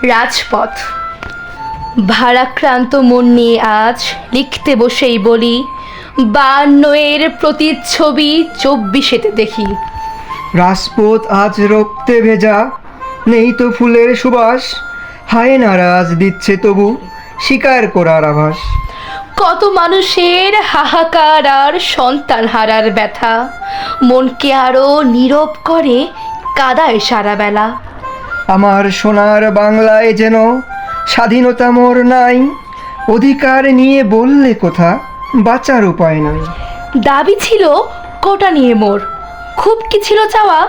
রাজপথ। ভারাক্রান্ত মন নিয়ে আজ লিখতে বসেই বলি, 52 প্রতিচ্ছবি 24-তে দেখি। রাজপথ আজ রক্তে ভেজা, নেই তো ফুলের সুবাস, হায় নারাজ দিচ্ছে তবু স্বীকার করার আভাস। কত মানুষের হাহাকার আর সন্তান হারার ব্যথা, মনকে আরো নীরব করে কাদায় সারা বেলা। আমার সোনার বাংলায় যেন স্বাধীনতা মোর নাই, অধিকার নিয়ে বললে কথা বাঁচার উপায় নাই। দাবি ছিল কোটা নিয়ে মোর, খুব কি ছিল চাওয়া,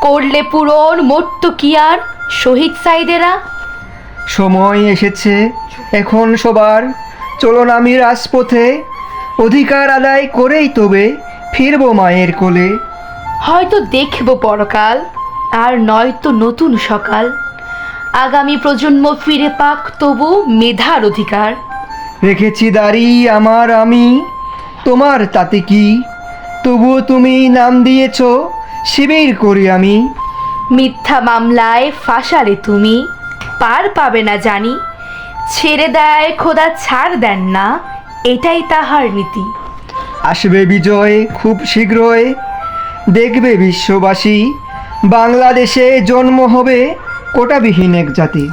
করলে পূরণ মরত কি আর শহীদ সাইদেরা। সময় এসেছে এখন সবার, চলুন আমি রাজপথে, অধিকার আদায় করেই তবে ফিরবো মায়ের কোলে। হয়তো দেখব পরকাল, আর নয়তো নতুন সকাল, আগামী প্রজন্ম ফিরে পাক তবু মেধার অধিকার। রেখেছি দাড়ি আমার আমি, তোমার তাতে কি, তবুও তুমি নাম দিয়েছ শিবির করি আমি। মিথ্যা মামলায় ফাঁসালে তুমি, পার পাবে না জানি, ছেড়ে দেয় খোদা ছাড় দেন না, এটাই তাহার নীতি। আসবে বিজয় খুব শীঘ্রই, দেখবে বিশ্ববাসী বাংলাদেশে জন্ম হবে কোটাবিহীন এক জাতি।